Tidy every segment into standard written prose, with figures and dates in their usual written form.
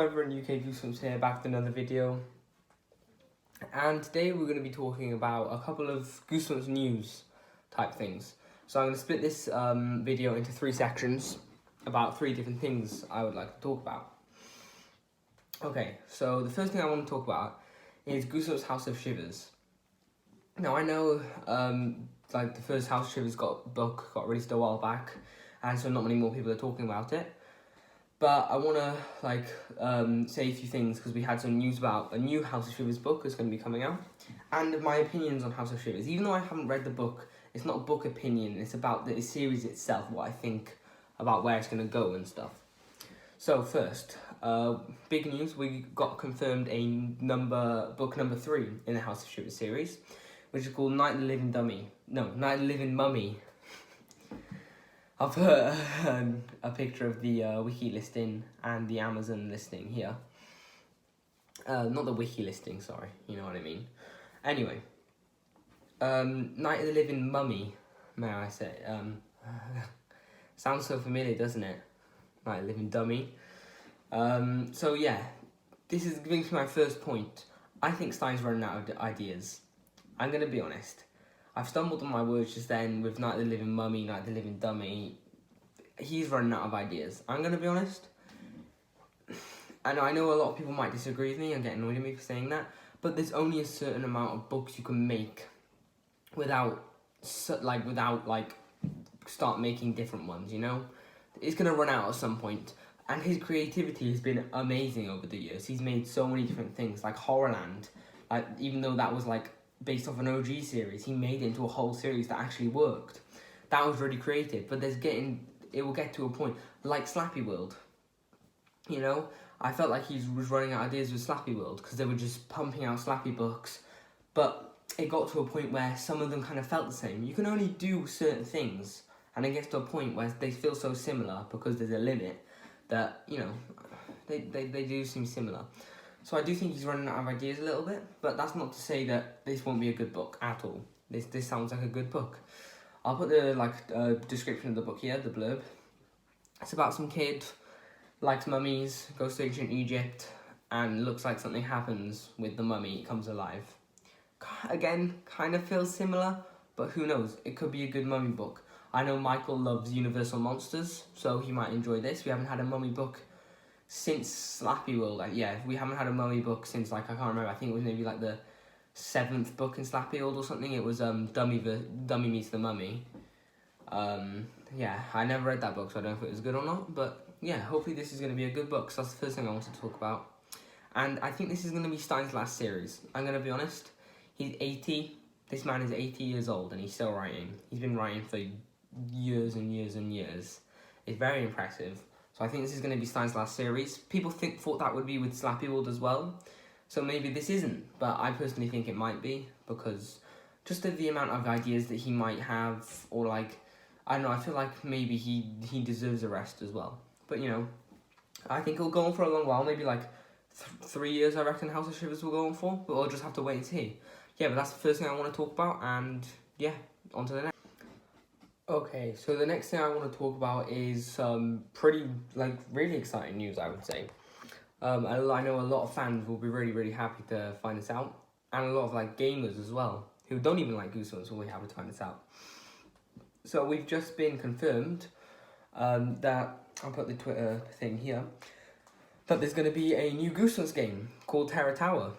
Trevor and UK Goosebumps here, back with another video. And today we're going to be talking about a couple of Goosebumps news type things. So I'm going to split this video into 3 sections about 3 different things I would like to talk about. Okay, so the first thing I want to talk about is Goosebumps House of Shivers. Now I know like the first House of Shivers book got released a while back, and so not many more people are talking about it. But I want to say a few things because we had some news about a new House of Shivers book that's going to be coming out, and my opinions on House of Shivers. Even though I haven't read the book, it's not a book opinion. It's about the series itself, what I think about where it's going to go and stuff. So first, big news: we got confirmed book number 3 in the House of Shivers series, which is called Night of the Living Night of the Living Mummy. I'll put a picture of the wiki listing and the Amazon listing here. Not the wiki listing, sorry, you know what I mean. Anyway, Night of the Living Mummy, may I say. Sounds so familiar, doesn't it? Night of the Living Dummy. So yeah, this is brings me to my first point. I think Stein's running out of ideas. I'm going to be honest. I've stumbled on my words just then with Night of the Living Mummy, Night of the Living Dummy. He's running out of ideas. I'm going to be honest. And I know a lot of people might disagree with me and get annoyed at me for saying that, but there's only a certain amount of books you can make without start making different ones, you know? It's going to run out at some point. And his creativity has been amazing over the years. He's made so many different things, like Horrorland. Even though that was based off an OG series, he made it into a whole series that actually worked. That was really creative, but it will get to a point, like Slappy World. You know, I felt like he was running out of ideas with Slappy World, because they were just pumping out Slappy books, but it got to a point where some of them kind of felt the same. You can only do certain things, and it gets to a point where they feel so similar, because there's a limit, that, you know, they do seem similar. So I do think he's running out of ideas a little bit, but that's not to say that this won't be a good book at all. This sounds like a good book. I'll put the description of the book here, the blurb. It's about some kid, likes mummies, goes to ancient Egypt, and looks like something happens with the mummy, it comes alive. Again, kind of feels similar, but who knows? It could be a good mummy book. I know Michael loves Universal Monsters, so he might enjoy this. We haven't had a mummy book since Slappy World. We haven't had a mummy book since I can't remember. I think it was maybe the 7th book in Slappy World or something. It was Dummy Meets the Mummy. I never read that book, so I don't know if it was good or not. But yeah, hopefully this is going to be a good book. So that's the first thing I wanted to talk about. And I think this is going to be Stein's last series. I'm going to be honest. He's 80. This man is 80 years old and he's still writing. He's been writing for years and years and years. It's very impressive. So I think this is going to be Stein's last series. People thought that would be with Slappy World as well. So maybe this isn't. But I personally think it might be. Because just of the amount of ideas that he might have. Or I don't know. I feel like maybe he deserves a rest as well. But you know. I think it'll go on for a long while. Maybe 3 years I reckon House of Shivers will go on for. But we'll just have to wait and see. Yeah, but that's the first thing I want to talk about. And yeah, on to the next. Okay, so the next thing I want to talk about is some really exciting news, I would say. I know a lot of fans will be really, really happy to find this out. And a lot of gamers as well, who don't even like Goosebumps, will be happy to find this out. So we've just been confirmed that, I'll put the Twitter thing here, that there's going to be a new Goosebumps game called Terror Tower.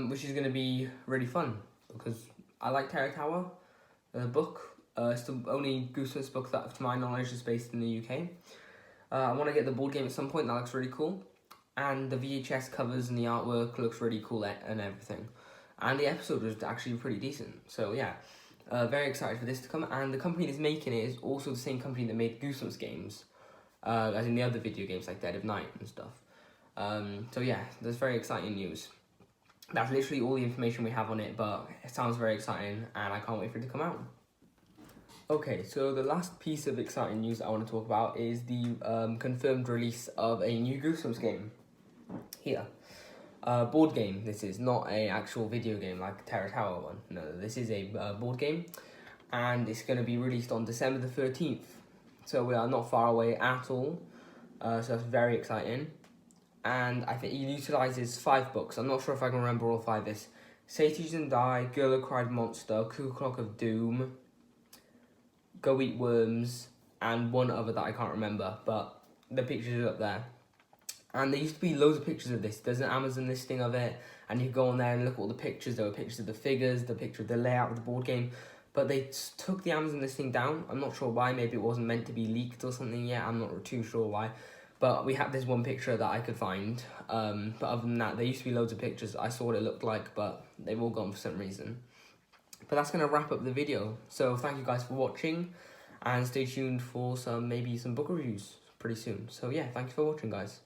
Which is going to be really fun, because I like Terror Tower, the book. It's the only Goosebumps book that, to my knowledge, is based in the UK. I want to get the board game at some point. That looks really cool. And the VHS covers and the artwork looks really cool and everything. And the episode was actually pretty decent. So yeah, very excited for this to come. And the company that's making it is also the same company that made Goosebumps games. As in the other video games like Dead of Night and stuff. So yeah, that's very exciting news. That's literally all the information we have on it, but it sounds very exciting and I can't wait for it to come out. Okay, so the last piece of exciting news I want to talk about is the confirmed release of a new Goosebumps game. Here. Board game, this is not a actual video game like the Terror Tower one. No, this is a board game, and it's going to be released on December the 13th. So we are not far away at all, so that's very exciting. and I think it utilises 5 books. I'm not sure if I can remember all 5 this. Satiated and Die, Girl Who Cried Monster, Cuckoo Clock of Doom, Go Eat Worms, and one other that I can't remember, but the pictures are up there. And there used to be loads of pictures of this. There's an Amazon listing of it, and you go on there and look at all the pictures. There were pictures of the figures, the picture of the layout of the board game, but they took the Amazon listing down. I'm not sure why. Maybe it wasn't meant to be leaked or something yet. I'm not too sure why. But we have this one picture that I could find. But other than that, there used to be loads of pictures. I saw what it looked like, but they've all gone for some reason. But that's going to wrap up the video. So thank you guys for watching, and stay tuned for maybe some book reviews pretty soon. So yeah, thank you for watching, guys.